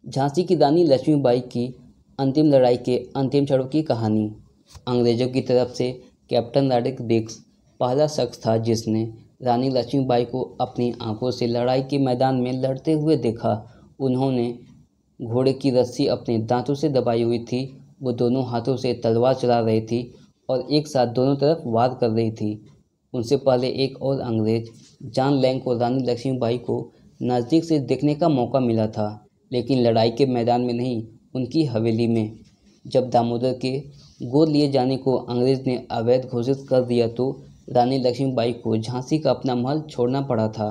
झांसी की रानी लक्ष्मीबाई की अंतिम लड़ाई के अंतिम क्षणों की कहानी। अंग्रेजों की तरफ से कैप्टन रॉड्रिक ब्रिग्स पहला शख्स था जिसने रानी लक्ष्मीबाई को अपनी आंखों से लड़ाई के मैदान में लड़ते हुए देखा। उन्होंने घोड़े की रस्सी अपने दांतों से दबाई हुई थी। वो दोनों हाथों से तलवार चला रही थी और एक साथ दोनों तरफ वार कर रही थी। उनसे पहले एक और अंग्रेज जॉन लैंग को रानी लक्ष्मीबाई को नज़दीक से देखने का मौका मिला था, लेकिन लड़ाई के मैदान में नहीं, उनकी हवेली में। जब दामोदर के गोद लिए जाने को अंग्रेज ने अवैध घोषित कर दिया तो रानी लक्ष्मीबाई को झांसी का अपना महल छोड़ना पड़ा था।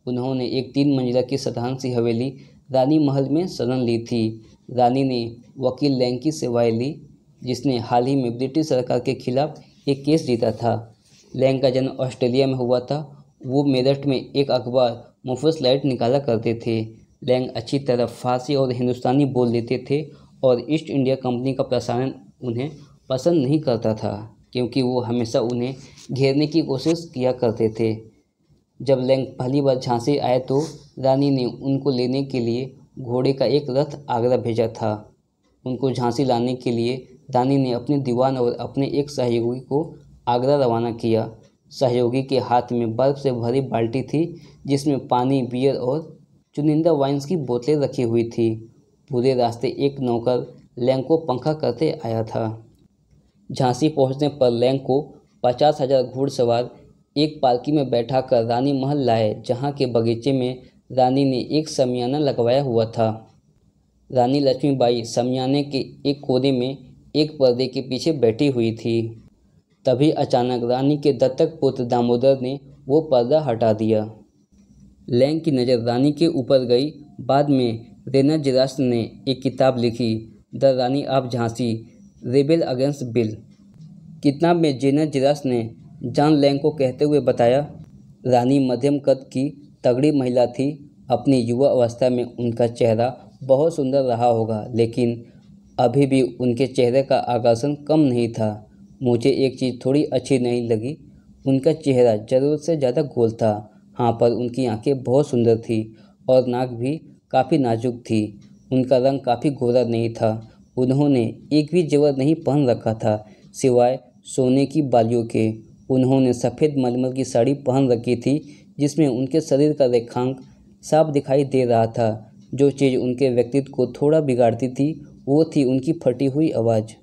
उन्होंने एक 3 मंजिला की साधारण सी हवेली रानी महल में शरण ली थी। रानी ने वकील लैंग की सेवाएं ली, जिसने हाल ही में ब्रिटिश सरकार के खिलाफ एक केस जीता था। लैंग का जन्म ऑस्ट्रेलिया में हुआ था। वो मेरठ में एक अखबार मुफत लाइट निकाला करते थे। लैंग अच्छी तरह फारसी और हिंदुस्तानी बोल लेते थे और ईस्ट इंडिया कंपनी का प्रसारण उन्हें पसंद नहीं करता था, क्योंकि वो हमेशा उन्हें घेरने की कोशिश किया करते थे। जब लैंग पहली बार झांसी आए तो रानी ने उनको लेने के लिए घोड़े का एक रथ आगरा भेजा था। उनको झांसी लाने के लिए रानी ने अपने दीवान और अपने एक सहयोगी को आगरा रवाना किया। सहयोगी के हाथ में बर्फ से भरी बाल्टी थी, जिसमें पानी, बियर और चुनिंदा वाइन्स की बोतलें रखी हुई थी। पूरे रास्ते एक नौकर लैंग को पंखा करते आया था। झांसी पहुंचने पर लैंग को 50,000 घुड़सवार एक पालकी में बैठाकर रानी महल लाए, जहां के बगीचे में रानी ने एक शमियाना लगवाया हुआ था। रानी लक्ष्मीबाई शमियाने के एक कोने में एक पर्दे के पीछे बैठी हुई थी। तभी अचानक रानी के दत्तक पुत्र दामोदर ने वो पर्दा हटा दिया। लैंग की नज़र रानी के ऊपर गई। बाद में रेना जिरास्ट्र ने एक किताब लिखी, the rani of Jhansi, rebel against bill. किताब में जेना जिरास्ट्र ने जॉन लैंग को कहते हुए बताया, रानी मध्यम कद की तगड़ी महिला थी। अपनी युवा अवस्था में उनका चेहरा बहुत सुंदर रहा होगा, लेकिन अभी भी उनके चेहरे का आकर्षण कम नहीं था। मुझे एक चीज़ थोड़ी अच्छी नहीं लगी, उनका चेहरा ज़रूरत से ज़्यादा गोल था। हाँ, पर उनकी आंखें बहुत सुंदर थी और नाक भी काफ़ी नाजुक थी। उनका रंग काफ़ी गोरा नहीं था। उन्होंने एक भी जेवर नहीं पहन रखा था, सिवाय सोने की बालियों के। उन्होंने सफ़ेद मलमल की साड़ी पहन रखी थी, जिसमें उनके शरीर का रेखांक साफ दिखाई दे रहा था। जो चीज़ उनके व्यक्तित्व को थोड़ा बिगाड़ती थी, वो थी उनकी फटी हुई आवाज़।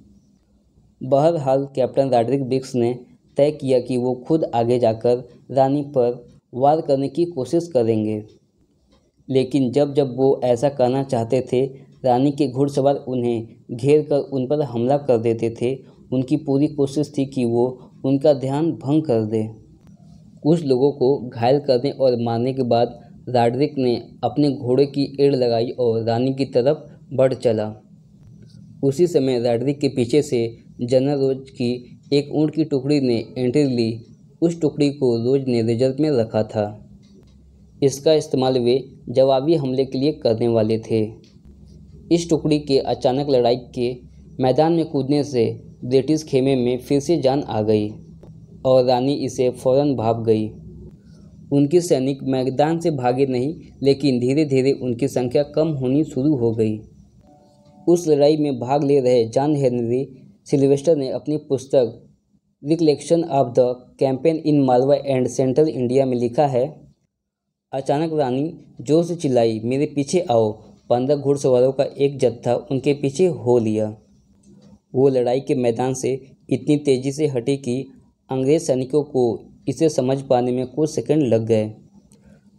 बहरहाल कैप्टन रॉड्रिक ब्रिग्स ने तय किया कि वो खुद आगे जाकर रानी पर वार करने की कोशिश करेंगे, लेकिन जब जब वो ऐसा करना चाहते थे, रानी के घुड़सवार उन्हें घेर कर उन पर हमला कर देते थे। उनकी पूरी कोशिश थी कि वो उनका ध्यान भंग कर दे। कुछ लोगों को घायल करने और मारने के बाद रॉड्रिक ने अपने घोड़े की एड़ लगाई और रानी की तरफ बढ़ चला। उसी समय रॉड्रिक के पीछे से जनरल रोज की एक ऊँट की टुकड़ी ने एंट्री ली। उस टुकड़ी को रोज ने रिजर्व में रखा था। इसका इस्तेमाल वे जवाबी हमले के लिए करने वाले थे। इस टुकड़ी के अचानक लड़ाई के मैदान में कूदने से ब्रिटिश खेमे में फिर से जान आ गई और रानी इसे फौरन भाप गई। उनके सैनिक मैदान से भागे नहीं, लेकिन धीरे धीरे उनकी संख्या कम होनी शुरू हो गई। उस लड़ाई में भाग ले रहे जॉन हेनरी सिल्वेस्टर ने अपनी पुस्तक recollection of the campaign in Malwa and central India में लिखा है, अचानक रानी जोर से चिल्लाई, मेरे पीछे आओ। 15 घुड़सवारों का एक जत्था उनके पीछे हो लिया। वो लड़ाई के मैदान से इतनी तेज़ी से हटी कि अंग्रेज सैनिकों को इसे समझ पाने में कुछ सेकंड लग गए।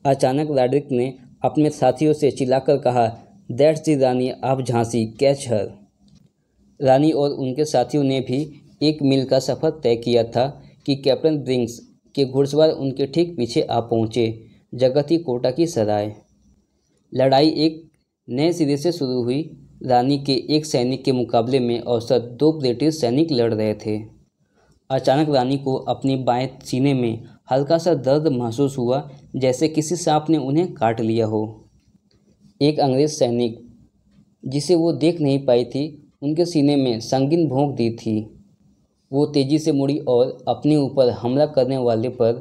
अचानक रॉड्रिक ने अपने साथियों से चिल्लाकर कहा, that's the rani of Jhansi, catch her. रानी और उनके साथियों ने भी 1 मील का सफ़र तय किया था कि कैप्टन ब्रिग्स के घुड़सवार उनके ठीक पीछे आ पहुँचे। जगह थी कोटा की सराय। लड़ाई एक नए सिरे से शुरू हुई। रानी के एक सैनिक के मुकाबले में औसत 2 ब्रिटिश सैनिक लड़ रहे थे। अचानक रानी को अपनी बाएं सीने में हल्का सा दर्द महसूस हुआ, जैसे किसी सांप ने उन्हें काट लिया हो। एक अंग्रेज सैनिक, जिसे वो देख नहीं पाई थी, उनके सीने में संगीन भोंक दी थी। वो तेज़ी से मुड़ी और अपने ऊपर हमला करने वाले पर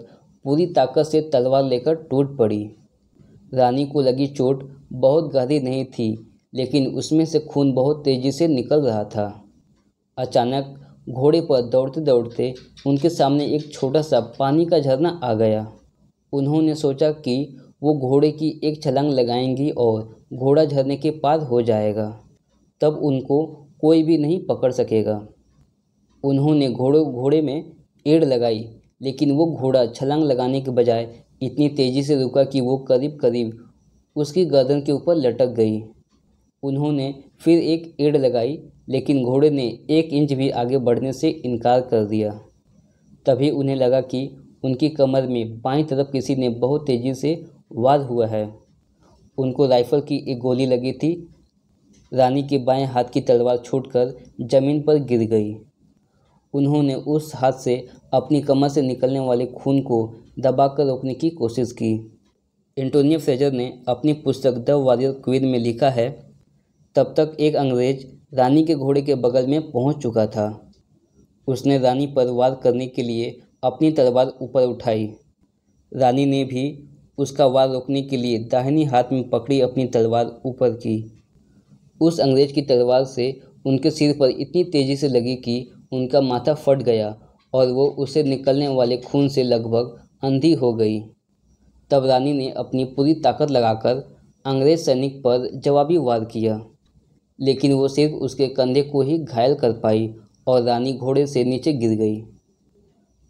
पूरी ताकत से तलवार लेकर टूट पड़ी। रानी को लगी चोट बहुत गहरी नहीं थी, लेकिन उसमें से खून बहुत तेज़ी से निकल रहा था। अचानक घोड़े पर दौड़ते दौड़ते उनके सामने एक छोटा सा पानी का झरना आ गया। उन्होंने सोचा कि वो घोड़े की एक छलांग लगाएंगी और घोड़ा झरने के पार हो जाएगा, तब उनको कोई भी नहीं पकड़ सकेगा। उन्होंने घोड़े में एड़ लगाई, लेकिन वो घोड़ा छलांग लगाने के बजाय इतनी तेज़ी से रुका कि वो करीब करीब उसकी गर्दन के ऊपर लटक गई। उन्होंने फिर एक एड़ लगाई, लेकिन घोड़े ने 1 इंच भी आगे बढ़ने से इनकार कर दिया। तभी उन्हें लगा कि उनकी कमर में बाईं तरफ किसी ने बहुत तेज़ी से वार हुआ है। उनको राइफल की एक गोली लगी थी। रानी के बाएं हाथ की तलवार छूटकर जमीन पर गिर गई। उन्होंने उस हाथ से अपनी कमर से निकलने वाले खून को दबाकर रोकने की कोशिश की। एंटोनियो फ्रेजर ने अपनी पुस्तक द वॉरियर क्वीन में लिखा है, तब तक एक अंग्रेज रानी के घोड़े के बगल में पहुंच चुका था। उसने रानी पर वार करने के लिए अपनी तलवार ऊपर उठाई। रानी ने भी उसका वार रोकने के लिए दाहिनी हाथ में पकड़ी अपनी तलवार ऊपर की। उस अंग्रेज की तलवार से उनके सिर पर इतनी तेज़ी से लगी कि उनका माथा फट गया और वो उससे निकलने वाले खून से लगभग अंधी हो गई। तब रानी ने अपनी पूरी ताकत लगाकर अंग्रेज सैनिक पर जवाबी वार किया, लेकिन वो सिर्फ उसके कंधे को ही घायल कर पाई और रानी घोड़े से नीचे गिर गई।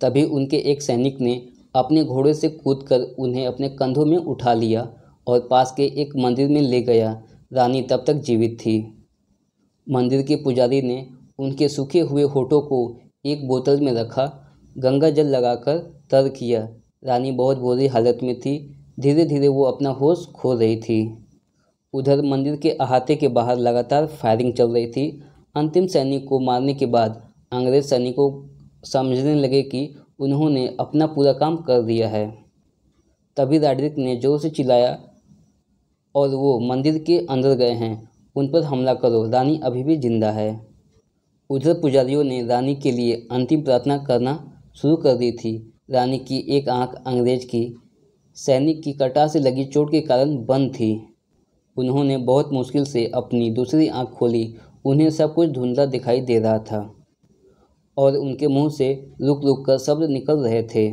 तभी उनके एक सैनिक ने अपने घोड़े से कूदकर उन्हें अपने कंधों में उठा लिया और पास के एक मंदिर में ले गया। रानी तब तक जीवित थी। मंदिर के पुजारी ने उनके सूखे हुए होठों को एक बोतल में रखा, गंगा जल लगाकर तर किया। रानी बहुत बुरी हालत में थी। धीरे धीरे वो अपना होश खो रही थी। उधर मंदिर के अहाते के बाहर लगातार फायरिंग चल रही थी। अंतिम सैनिक को मारने के बाद अंग्रेज सैनिकों समझने लगे कि उन्होंने अपना पूरा काम कर दिया है। तभी रॉड्रिक ने जोर से चिल्लाया, और वो मंदिर के अंदर गए हैं, उन पर हमला करो, रानी अभी भी जिंदा है। उधर पुजारियों ने रानी के लिए अंतिम प्रार्थना करना शुरू कर दी थी। रानी की एक आंख अंग्रेज की सैनिक की कटार से लगी चोट के कारण बंद थी। उन्होंने बहुत मुश्किल से अपनी दूसरी आंख खोली। उन्हें सब कुछ धुंधला दिखाई दे रहा था और उनके मुंह से रुक रुक कर शब्द निकल रहे थे।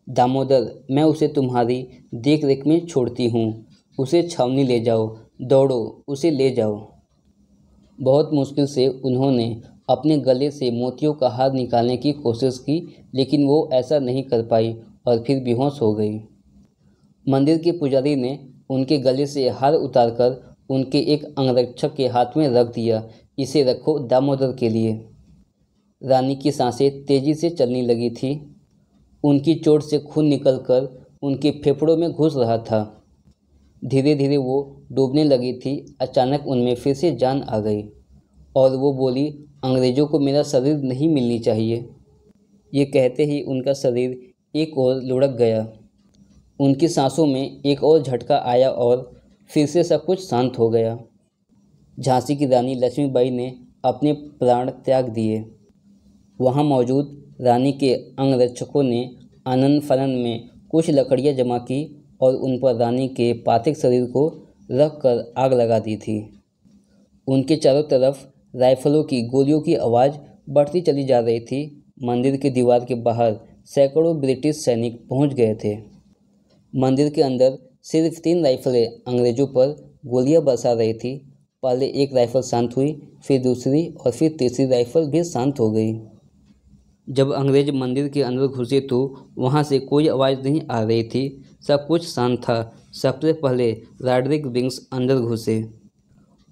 दामोदर, मैं उसे तुम्हारी देख रेख में छोड़ती हूँ। उसे छावनी ले जाओ, दौड़ो, उसे ले जाओ। बहुत मुश्किल से उन्होंने अपने गले से मोतियों का हार निकालने की कोशिश की, लेकिन वो ऐसा नहीं कर पाई और फिर बेहोश हो गई। मंदिर के पुजारी ने उनके गले से हार उतारकर उनके एक अंगरक्षक के हाथ में रख दिया। इसे रखो दामोदर के लिए। रानी की सांसें तेजी से चलने लगी थी। उनकी चोट से खून निकलकर उनके फेफड़ों में घुस रहा था। धीरे धीरे वो डूबने लगी थी। अचानक उनमें फिर से जान आ गई और वो बोली, अंग्रेज़ों को मेरा शरीर नहीं मिलनी चाहिए। ये कहते ही उनका शरीर एक ओर लुढ़क गया। उनकी सांसों में एक और झटका आया और फिर से सब कुछ शांत हो गया। झांसी की रानी लक्ष्मीबाई ने अपने प्राण त्याग दिए। वहाँ मौजूद रानी के अंगरक्षकों ने आनन फानन में कुछ लकड़ियाँ जमा की और उन पर रानी के पार्थिव शरीर को रखकर आग लगा दी थी। उनके चारों तरफ राइफलों की गोलियों की आवाज़ बढ़ती चली जा रही थी। मंदिर की दीवार के बाहर सैकड़ों ब्रिटिश सैनिक पहुंच गए थे। मंदिर के अंदर सिर्फ 3 राइफलें अंग्रेज़ों पर गोलियां बरसा रही थी। पहले एक राइफल शांत हुई, फिर दूसरी और फिर तीसरी राइफल भी शांत हो गई। जब अंग्रेज मंदिर के अंदर घुसे तो वहां से कोई आवाज़ नहीं आ रही थी। सब कुछ शांत था। सबसे पहले रॉड्रिक विंग्स अंदर घुसे।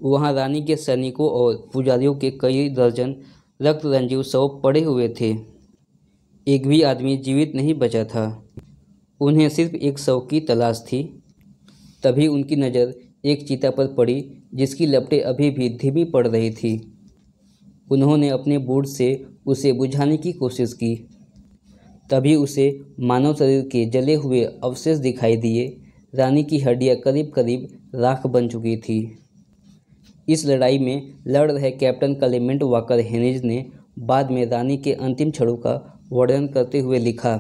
वहां रानी के सैनिकों और पुजारियों के कई दर्जन रक्त रंजीव शव पड़े हुए थे। एक भी आदमी जीवित नहीं बचा था। उन्हें सिर्फ एक शव की तलाश थी। तभी उनकी नज़र एक चिता पर पड़ी जिसकी लपटें अभी भी धीमी पड़ रही थी। उन्होंने अपने बूट से उसे बुझाने की कोशिश की। तभी उसे मानव शरीर के जले हुए अवशेष दिखाई दिए। रानी की हड्डियां करीब करीब राख बन चुकी थी। इस लड़ाई में लड़ रहे कैप्टन क्लेमेंट वॉकर हेनिज ने बाद में रानी के अंतिम क्षणों का वर्णन करते हुए लिखा,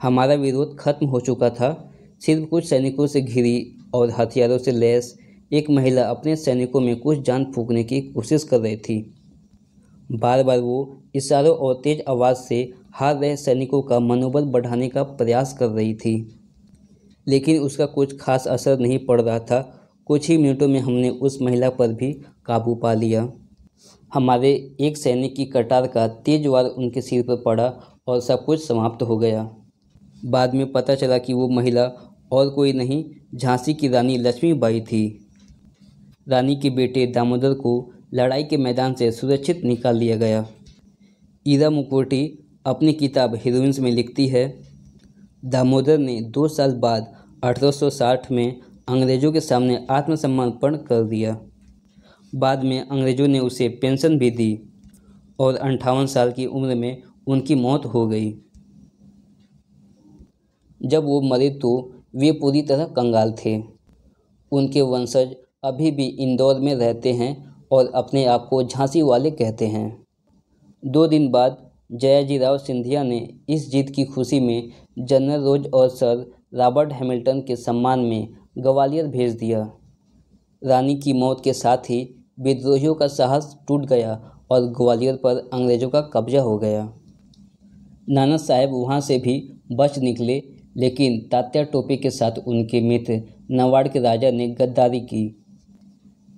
हमारा विरोध खत्म हो चुका था। सिर्फ कुछ सैनिकों से घिरी और हथियारों से लैस एक महिला अपने सैनिकों में कुछ जान फूंकने की कोशिश कर रही थी। बार बार वो इशारों और तेज आवाज़ से हार रहे सैनिकों का मनोबल बढ़ाने का प्रयास कर रही थी, लेकिन उसका कुछ खास असर नहीं पड़ रहा था। कुछ ही मिनटों में हमने उस महिला पर भी काबू पा लिया। हमारे एक सैनिक की कटार का तेज वार उनके सिर पर पड़ा और सब कुछ समाप्त हो गया। बाद में पता चला कि वो महिला और कोई नहीं, झांसी की रानी लक्ष्मीबाई थी। रानी के बेटे दामोदर को लड़ाई के मैदान से सुरक्षित निकाल लिया गया। ईरा मुखर्जी अपनी किताब हीरोइंस में लिखती है, दामोदर ने 2 साल बाद 1860 में अंग्रेज़ों के सामने आत्मसमर्पण कर दिया। बाद में अंग्रेज़ों ने उसे पेंशन भी दी और 58 साल की उम्र में उनकी मौत हो गई। जब वो मरे तो वे पूरी तरह कंगाल थे। उनके वंशज अभी भी इंदौर में रहते हैं और अपने आप को झांसी वाले कहते हैं। 2 दिन बाद जयाजीराव सिंधिया ने इस जीत की खुशी में जनरल रोज और सर रॉबर्ट हैमिल्टन के सम्मान में ग्वालियर भेज दिया। रानी की मौत के साथ ही विद्रोहियों का साहस टूट गया और ग्वालियर पर अंग्रेज़ों का कब्जा हो गया। नाना साहब वहां से भी बच निकले, लेकिन तात्या टोपे के साथ उनके मित्र नवाड़ के राजा ने गद्दारी की।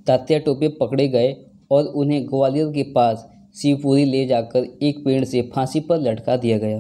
तात्या टोपे पकड़े गए और उन्हें ग्वालियर के पास शिवपुरी ले जाकर एक पेड़ से फांसी पर लटका दिया गया।